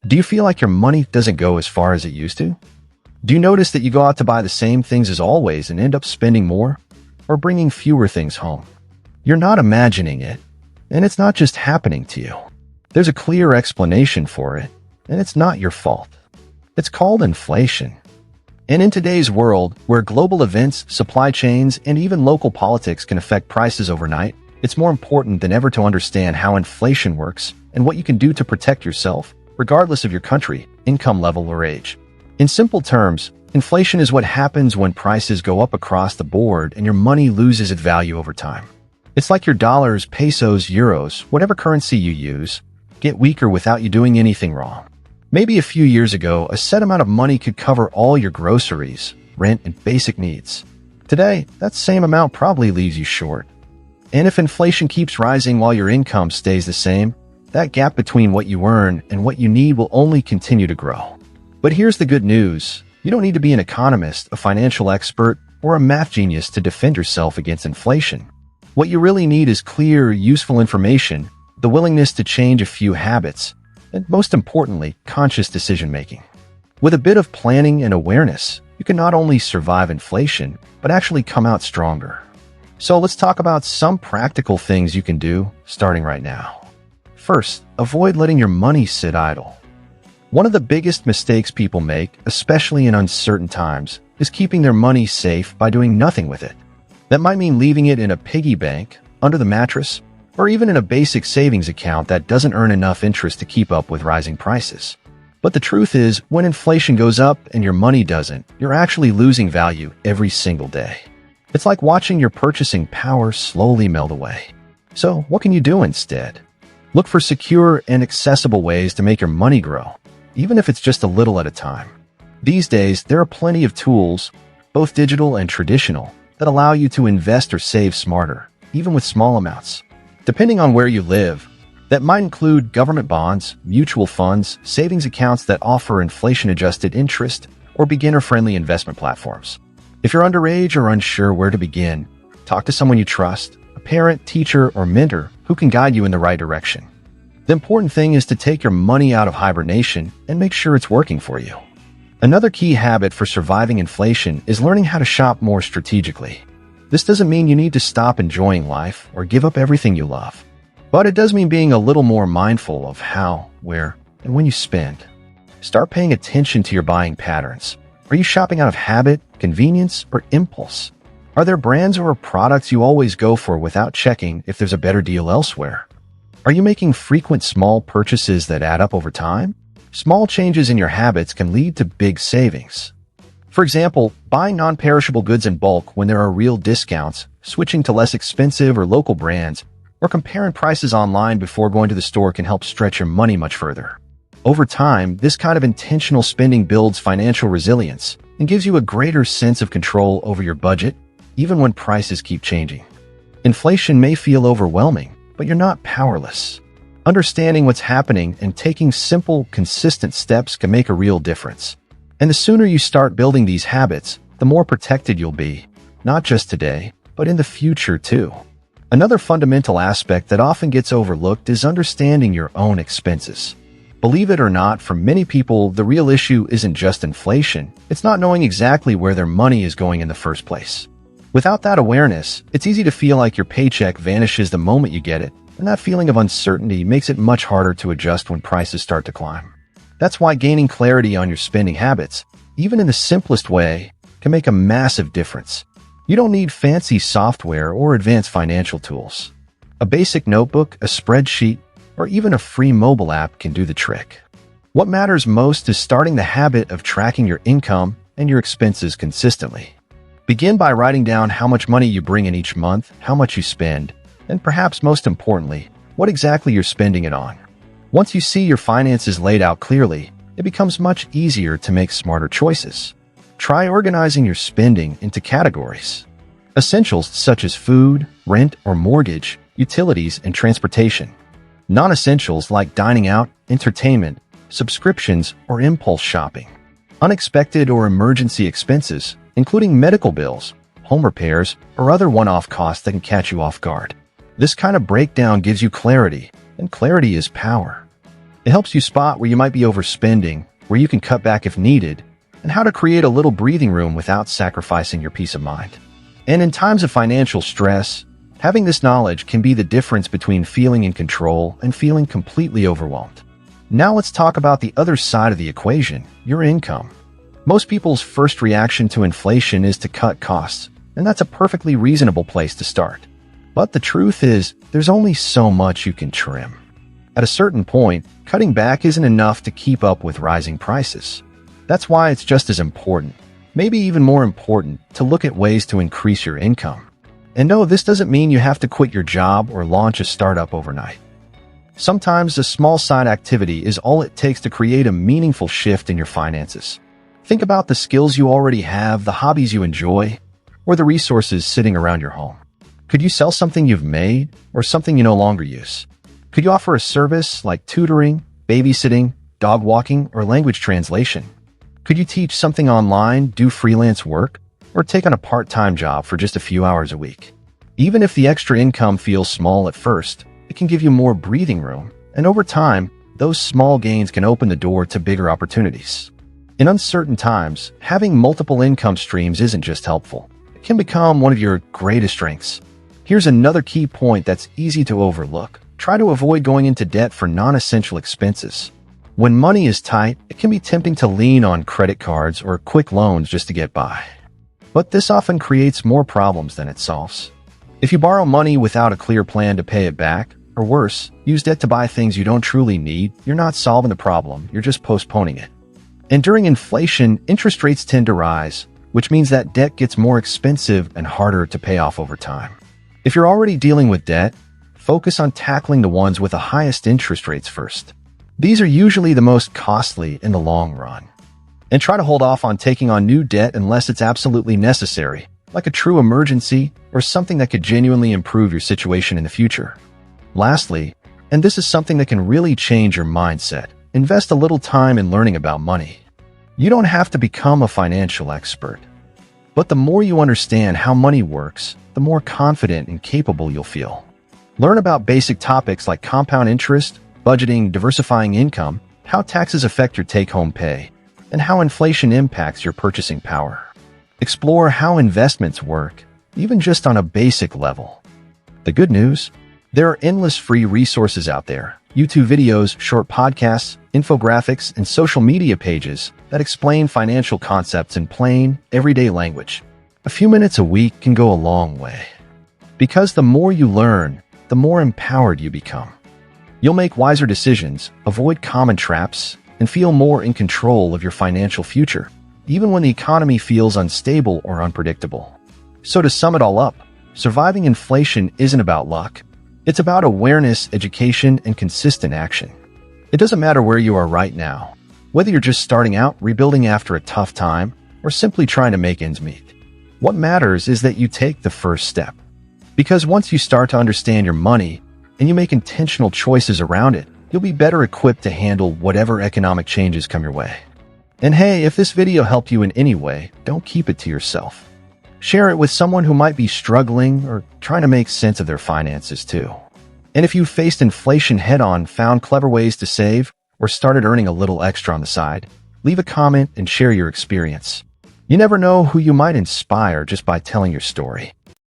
Do you feel like your money doesn't go as far as it used to? Do you notice that you go out to buy the same things as always and end up spending more or bringing fewer things home? You're not imagining it, and it's not just happening to you. There's a clear explanation for it, and it's not your fault. It's called inflation. And in today's world, where global events, supply chains, and even local politics can affect prices overnight, it's more important than ever to understand how inflation works and what you can do to protect yourself, regardless of your country, income level, or age. In simple terms, inflation is what happens when prices go up across the board and your money loses its value over time. It's like your dollars, pesos, euros, whatever currency you use, get weaker without you doing anything wrong. Maybe a few years ago, a set amount of money could cover all your groceries, rent, and basic needs. Today, that same amount probably leaves you short. And if inflation keeps rising while your income stays the same, that gap between what you earn and what you need will only continue to grow. But here's the good news. You don't need to be an economist, a financial expert, or a math genius to defend yourself against inflation. What you really need is clear, useful information, the willingness to change a few habits, and most importantly, conscious decision-making. With a bit of planning and awareness, you can not only survive inflation, but actually come out stronger. So let's talk about some practical things you can do, starting right now. First, avoid letting your money sit idle. One of the biggest mistakes people make, especially in uncertain times, is keeping their money safe by doing nothing with it. That might mean leaving it in a piggy bank, under the mattress, or even in a basic savings account that doesn't earn enough interest to keep up with rising prices. But the truth is, when inflation goes up and your money doesn't, you're actually losing value every single day. It's like watching your purchasing power slowly melt away. So what can you do instead? Look for secure and accessible ways to make your money grow, even if it's just a little at a time. These days, there are plenty of tools, both digital and traditional, that allow you to invest or save smarter, even with small amounts. Depending on where you live, that might include government bonds, mutual funds, savings accounts that offer inflation-adjusted interest, or beginner-friendly investment platforms. If you're underage or unsure where to begin, talk to someone you trust, a parent, teacher, or mentor who can guide you in the right direction. The important thing is to take your money out of hibernation and make sure it's working for you. Another key habit for surviving inflation is learning how to shop more strategically. This doesn't mean you need to stop enjoying life or give up everything you love. But it does mean being a little more mindful of how, where, and when you spend. Start paying attention to your buying patterns. Are you shopping out of habit, convenience, or impulse? Are there brands or products you always go for without checking if there's a better deal elsewhere? Are you making frequent small purchases that add up over time? Small changes in your habits can lead to big savings. For example, buying non-perishable goods in bulk when there are real discounts, switching to less expensive or local brands, or comparing prices online before going to the store can help stretch your money much further. Over time, this kind of intentional spending builds financial resilience and gives you a greater sense of control over your budget, even when prices keep changing. Inflation may feel overwhelming, but you're not powerless. Understanding what's happening and taking simple, consistent steps can make a real difference. And the sooner you start building these habits, the more protected you'll be, not just today, but in the future too. Another fundamental aspect that often gets overlooked is understanding your own expenses. Believe it or not, for many people, the real issue isn't just inflation. It's not knowing exactly where their money is going in the first place. Without that awareness, it's easy to feel like your paycheck vanishes the moment you get it, and that feeling of uncertainty makes it much harder to adjust when prices start to climb. That's why gaining clarity on your spending habits, even in the simplest way, can make a massive difference. You don't need fancy software or advanced financial tools. A basic notebook, a spreadsheet, or even a free mobile app can do the trick. What matters most is starting the habit of tracking your income and your expenses consistently. Begin by writing down how much money you bring in each month, how much you spend, and perhaps most importantly, what exactly you're spending it on. Once you see your finances laid out clearly, it becomes much easier to make smarter choices. Try organizing your spending into categories. Essentials such as food, rent or mortgage, utilities, and transportation. Non-essentials like dining out, entertainment, subscriptions, or impulse shopping. Unexpected or emergency expenses, including medical bills, home repairs, or other one-off costs that can catch you off guard. This kind of breakdown gives you clarity, and clarity is power. It helps you spot where you might be overspending, where you can cut back if needed, and how to create a little breathing room without sacrificing your peace of mind. And in times of financial stress, having this knowledge can be the difference between feeling in control and feeling completely overwhelmed. Now let's talk about the other side of the equation, your income. Most people's first reaction to inflation is to cut costs, and that's a perfectly reasonable place to start. But the truth is, there's only so much you can trim. At a certain point, cutting back isn't enough to keep up with rising prices. That's why it's just as important, maybe even more important, to look at ways to increase your income. And no, this doesn't mean you have to quit your job or launch a startup overnight. Sometimes a small side activity is all it takes to create a meaningful shift in your finances. Think about the skills you already have, the hobbies you enjoy, or the resources sitting around your home. Could you sell something you've made or something you no longer use? Could you offer a service like tutoring, babysitting, dog walking, or language translation? Could you teach something online, do freelance work, or take on a part-time job for just a few hours a week? Even if the extra income feels small at first, it can give you more breathing room, and over time, those small gains can open the door to bigger opportunities. In uncertain times, having multiple income streams isn't just helpful. It can become one of your greatest strengths. Here's another key point that's easy to overlook. Try to avoid going into debt for non-essential expenses. When money is tight, it can be tempting to lean on credit cards or quick loans just to get by. But this often creates more problems than it solves. If you borrow money without a clear plan to pay it back, or worse, use debt to buy things you don't truly need, you're not solving the problem, you're just postponing it. And during inflation, interest rates tend to rise, which means that debt gets more expensive and harder to pay off over time. If you're already dealing with debt, focus on tackling the ones with the highest interest rates first. These are usually the most costly in the long run. And try to hold off on taking on new debt unless it's absolutely necessary, like a true emergency or something that could genuinely improve your situation in the future. Lastly, and this is something that can really change your mindset, invest a little time in learning about money. You don't have to become a financial expert, but the more you understand how money works, the more confident and capable you'll feel. Learn about basic topics like compound interest, budgeting, diversifying income, how taxes affect your take-home pay, and how inflation impacts your purchasing power. Explore how investments work, even just on a basic level. The good news? There are endless free resources out there, YouTube videos, short podcasts, infographics, and social media pages that explain financial concepts in plain, everyday language. A few minutes a week can go a long way. Because the more you learn, the more empowered you become. You'll make wiser decisions, avoid common traps, and feel more in control of your financial future, even when the economy feels unstable or unpredictable. So to sum it all up, surviving inflation isn't about luck. It's about awareness, education, and consistent action. It doesn't matter where you are right now, whether you're just starting out, rebuilding after a tough time, or simply trying to make ends meet. What matters is that you take the first step. Because once you start to understand your money, and you make intentional choices around it, you'll be better equipped to handle whatever economic changes come your way. And hey, if this video helped you in any way, don't keep it to yourself. Share it with someone who might be struggling or trying to make sense of their finances too. And if you faced inflation head-on, found clever ways to save, or started earning a little extra on the side, leave a comment and share your experience. You never know who you might inspire just by telling your story.